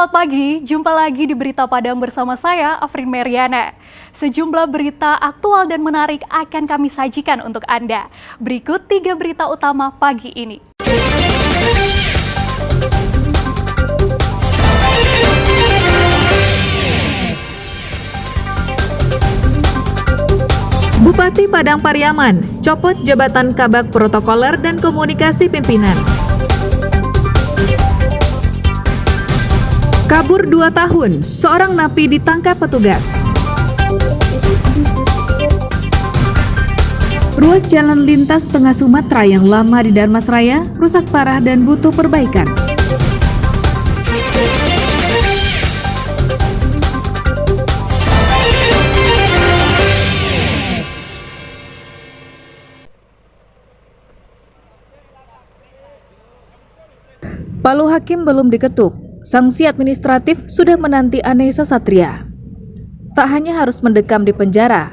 Selamat pagi, jumpa lagi di Berita Padang bersama saya, Afrin Meriana. Sejumlah berita aktual dan menarik akan kami sajikan untuk Anda. Berikut 3 berita utama pagi ini. Bupati Padang Pariaman copot jabatan Kabag Protokoler dan Komunikasi Pimpinan. Kabur 2 tahun, seorang napi ditangkap petugas. Ruas jalan lintas tengah Sumatera yang lama di Darmasraya rusak parah dan butuh perbaikan. Palu hakim belum diketuk, sanksi administratif sudah menanti Anessa Satria. Tak hanya harus mendekam di penjara,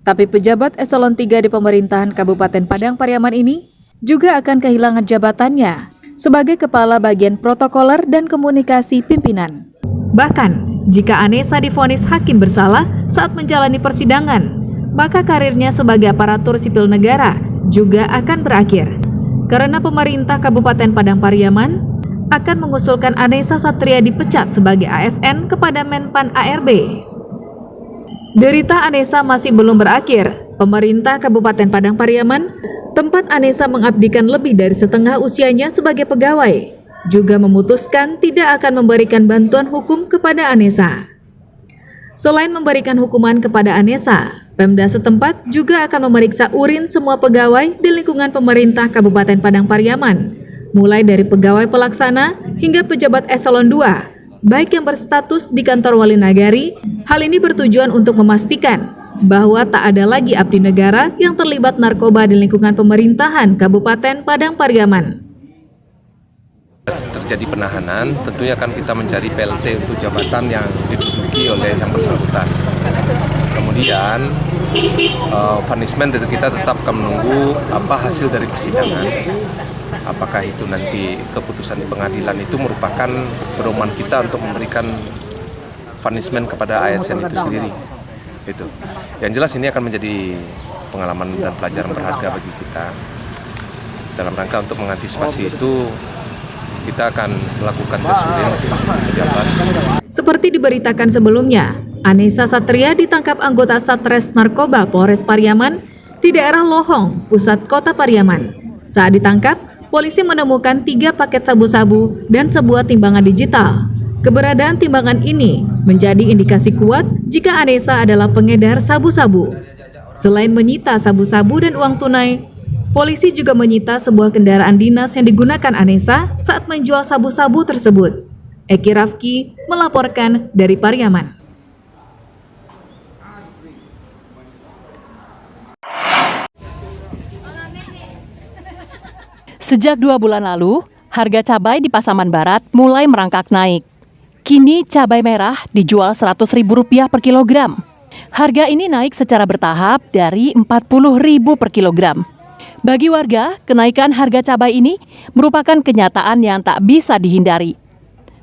tapi pejabat eselon 3 di pemerintahan Kabupaten Padang Pariaman ini juga akan kehilangan jabatannya sebagai Kepala Bagian Protokoler dan Komunikasi Pimpinan. Bahkan, jika Anessa divonis hakim bersalah saat menjalani persidangan, maka karirnya sebagai aparatur sipil negara juga akan berakhir. Karena pemerintah Kabupaten Padang Pariaman akan mengusulkan Anessa Satria dipecat sebagai ASN kepada Menpan ARB. Derita Anessa masih belum berakhir. Pemerintah Kabupaten Padang Pariaman, tempat Anessa mengabdikan lebih dari setengah usianya sebagai pegawai, juga memutuskan tidak akan memberikan bantuan hukum kepada Anessa. Selain memberikan hukuman kepada Anessa, Pemda setempat juga akan memeriksa urin semua pegawai di lingkungan pemerintah Kabupaten Padang Pariaman, mulai dari pegawai pelaksana hingga pejabat eselon 2, baik yang berstatus di kantor wali nagari. Hal ini bertujuan untuk memastikan bahwa tak ada lagi abdi negara yang terlibat narkoba di lingkungan pemerintahan Kabupaten Padang Pariaman. Terjadi penahanan, tentunya akan kita mencari PLT untuk jabatan yang diduduki oleh yang bersangkutan. Kemudian, punishment dari kita tetap akan menunggu apa hasil dari persidangan. Apakah itu nanti keputusan di pengadilan itu merupakan pedoman kita untuk memberikan punishment kepada ASN itu sendiri. Itu. Yang jelas ini akan menjadi pengalaman dan pelajaran berharga bagi kita. Dalam rangka untuk mengantisipasi itu, kita akan melakukan tes urin pejabat. Seperti diberitakan sebelumnya, Anessa Satria ditangkap anggota Satres Narkoba Polres Pariaman di daerah Lohong, pusat kota Pariaman. Saat ditangkap, polisi menemukan 3 paket sabu-sabu dan sebuah timbangan digital. Keberadaan timbangan ini menjadi indikasi kuat jika Anessa adalah pengedar sabu-sabu. Selain menyita sabu-sabu dan uang tunai, polisi juga menyita sebuah kendaraan dinas yang digunakan Anessa saat menjual sabu-sabu tersebut. Eki Rafki melaporkan dari Pariaman. Sejak 2 bulan lalu, harga cabai di Pasaman Barat mulai merangkak naik. Kini cabai merah dijual Rp100.000 per kilogram. Harga ini naik secara bertahap dari Rp40.000 per kilogram. Bagi warga, kenaikan harga cabai ini merupakan kenyataan yang tak bisa dihindari.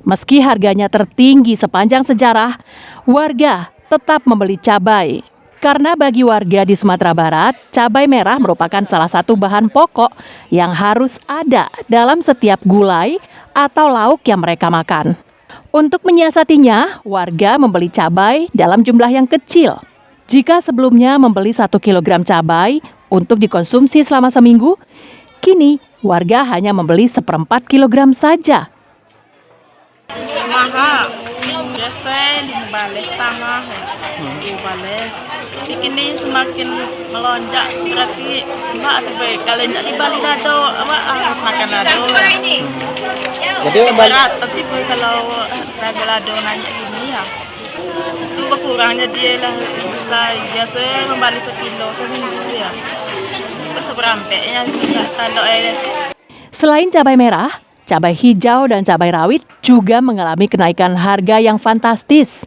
Meski harganya tertinggi sepanjang sejarah, warga tetap membeli cabai. Karena bagi warga di Sumatera Barat, cabai merah merupakan salah satu bahan pokok yang harus ada dalam setiap gulai atau lauk yang mereka makan. Untuk menyiasatinya, warga membeli cabai dalam jumlah yang kecil. Jika sebelumnya membeli 1 kilogram cabai untuk dikonsumsi selama seminggu, kini warga hanya membeli 1/4 kilogram saja. Mahal, biasanya 15 tanah, 15. Ini semakin melonjak, berarti mbak atau baik kalau tidak di Bali lado, mbak harus makan lado. Jadi berat, tapi kalau harga lado nanya gini ya, itu berkurangnya dia lah bisa biasanya membeli 1 kilo seminggu ya, seberampeknya bisa kalau Selain cabai merah, cabai hijau dan cabai rawit juga mengalami kenaikan harga yang fantastis.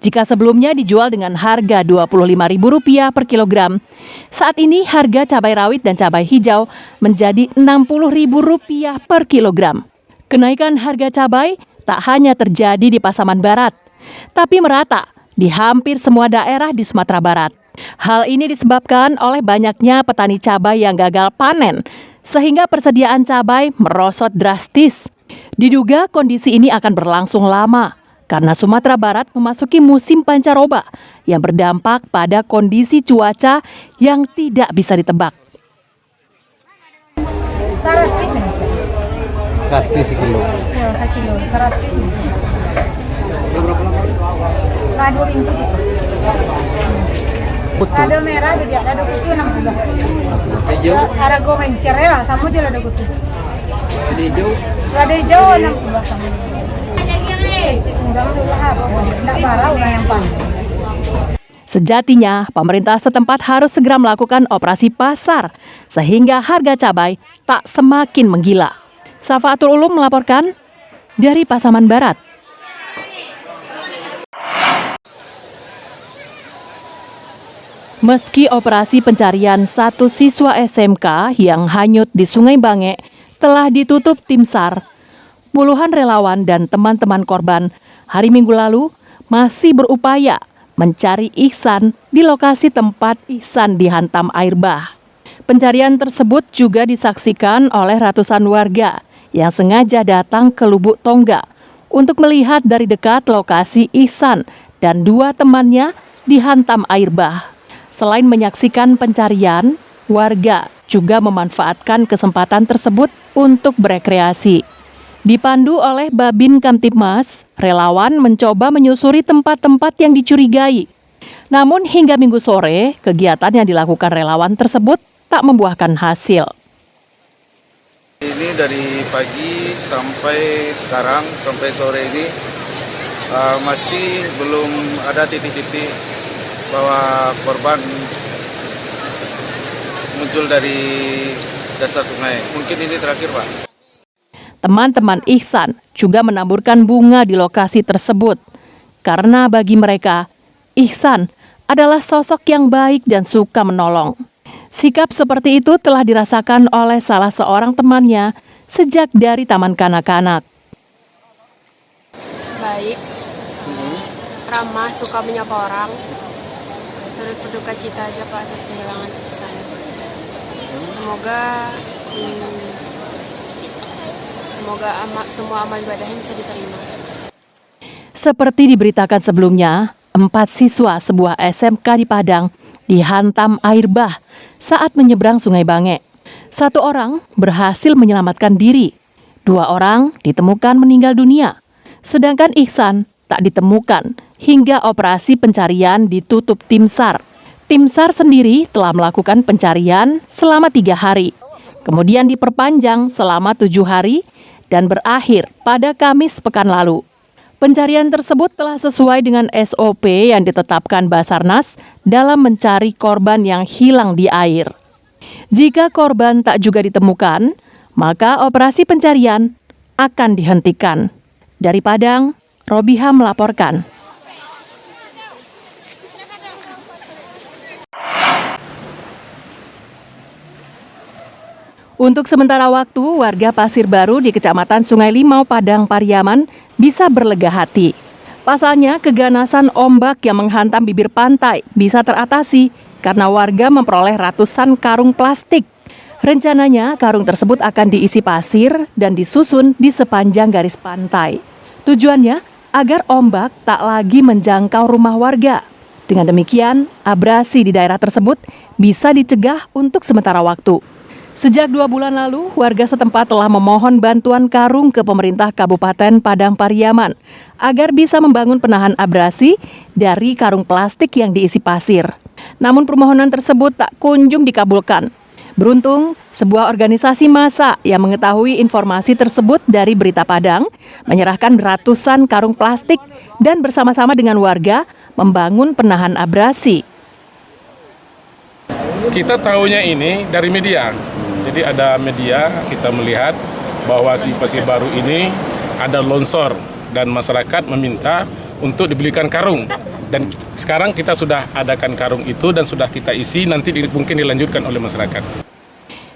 Jika sebelumnya dijual dengan harga Rp25.000 per kilogram, saat ini harga cabai rawit dan cabai hijau menjadi Rp60.000 per kilogram. Kenaikan harga cabai tak hanya terjadi di Pasaman Barat, tapi merata di hampir semua daerah di Sumatera Barat. Hal ini disebabkan oleh banyaknya petani cabai yang gagal panen, sehingga persediaan cabai merosot drastis. Diduga kondisi ini akan berlangsung lama, karena Sumatera Barat memasuki musim pancaroba yang berdampak pada kondisi cuaca yang tidak bisa ditebak. Gratis kilo. Ya, 1 kilo, 100. Nah, 2 minggu gitu. Lado merah jadi lado putih 60. Hijau. Ada gomencer ya, sama aja lado putih. Jadi hijau. Lado hijau 60 sama. Enggak barang udah yang panjang. Sejatinya, pemerintah setempat harus segera melakukan operasi pasar sehingga harga cabai tak semakin menggila. Safaatul Ulum melaporkan dari Pasaman Barat. Meski operasi pencarian satu siswa SMK yang hanyut di Sungai Bange telah ditutup tim SAR, puluhan relawan dan teman-teman korban hari Minggu lalu masih berupaya mencari Ihsan di lokasi tempat Ihsan dihantam air bah. Pencarian tersebut juga disaksikan oleh ratusan warga yang sengaja datang ke Lubuk Tongga untuk melihat dari dekat lokasi Ihsan dan 2 temannya dihantam air bah. Selain menyaksikan pencarian, warga juga memanfaatkan kesempatan tersebut untuk berekreasi. Dipandu oleh Babin Kamtibmas, relawan mencoba menyusuri tempat-tempat yang dicurigai. Namun hingga Minggu sore, kegiatan yang dilakukan relawan tersebut tak membuahkan hasil. Ini dari pagi sampai sekarang, sampai sore ini masih belum ada titik-titik bahwa korban muncul dari dasar sungai. Mungkin ini terakhir, Pak. Teman-teman Ihsan juga menaburkan bunga di lokasi tersebut. Karena bagi mereka, Ihsan adalah sosok yang baik dan suka menolong. Sikap seperti itu telah dirasakan oleh salah seorang temannya sejak dari taman kanak-kanak. Baik, ramah, suka menyapa orang, turut berduka cita aja Pak atas kehilangan Ihsan. Semoga semua amal ibadahnya bisa diterima. Seperti diberitakan sebelumnya, 4 siswa sebuah SMK di Padang dihantam air bah saat menyeberang Sungai Bange. 1 orang berhasil menyelamatkan diri, 2 orang ditemukan meninggal dunia, sedangkan Ihsan tak ditemukan hingga operasi pencarian ditutup tim SAR. Tim SAR sendiri telah melakukan pencarian selama 3 hari, kemudian diperpanjang selama 7 hari dan berakhir pada Kamis pekan lalu. Pencarian tersebut telah sesuai dengan SOP yang ditetapkan Basarnas dalam mencari korban yang hilang di air. Jika korban tak juga ditemukan, maka operasi pencarian akan dihentikan. Dari Padang, Robiha melaporkan. Untuk sementara waktu, warga Pasir Baru di Kecamatan Sungai Limau, Padang Pariaman bisa berlega hati. Pasalnya, keganasan ombak yang menghantam bibir pantai bisa teratasi karena warga memperoleh ratusan karung plastik. Rencananya, karung tersebut akan diisi pasir dan disusun di sepanjang garis pantai. Tujuannya agar ombak tak lagi menjangkau rumah warga. Dengan demikian, abrasi di daerah tersebut bisa dicegah untuk sementara waktu. Sejak 2 bulan lalu, warga setempat telah memohon bantuan karung ke pemerintah Kabupaten Padang Pariaman agar bisa membangun penahan abrasi dari karung plastik yang diisi pasir. Namun permohonan tersebut tak kunjung dikabulkan. Beruntung, sebuah organisasi massa yang mengetahui informasi tersebut dari Berita Padang menyerahkan ratusan karung plastik dan bersama-sama dengan warga membangun penahan abrasi. Kita tahunya ini dari media. Jadi ada media, kita melihat bahwa si Pasir Baru ini ada longsor dan masyarakat meminta untuk dibelikan karung. Dan sekarang kita sudah adakan karung itu dan sudah kita isi, nanti mungkin dilanjutkan oleh masyarakat.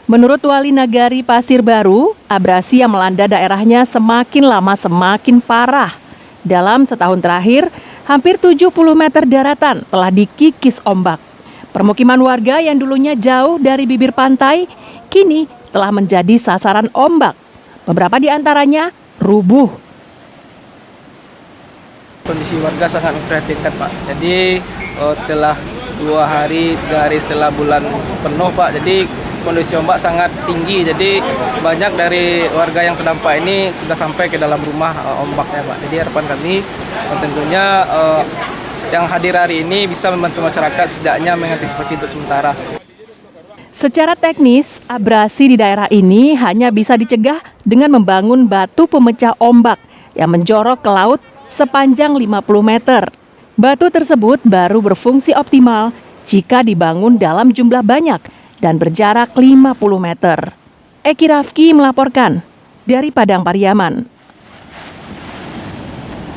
Menurut Wali Nagari Pasir Baru, abrasi yang melanda daerahnya semakin lama semakin parah. Dalam setahun terakhir, hampir 70 meter daratan telah dikikis ombak. Permukiman warga yang dulunya jauh dari bibir pantai, kini telah menjadi sasaran ombak. Beberapa di antaranya rubuh. Kondisi warga sangat memprihatinkan, Pak. Jadi setelah 2 hari, 3 hari setelah bulan penuh, Pak, jadi kondisi ombak sangat tinggi. Jadi banyak dari warga yang terdampak ini sudah sampai ke dalam rumah ombaknya, Pak. Jadi harapan kami tentunya yang hadir hari ini bisa membantu masyarakat setidaknya mengantisipasi itu sementara. Secara teknis, abrasi di daerah ini hanya bisa dicegah dengan membangun batu pemecah ombak yang menjorok ke laut sepanjang 50 meter. Batu tersebut baru berfungsi optimal jika dibangun dalam jumlah banyak dan berjarak 50 meter. Eki Rafki melaporkan dari Padang Pariaman.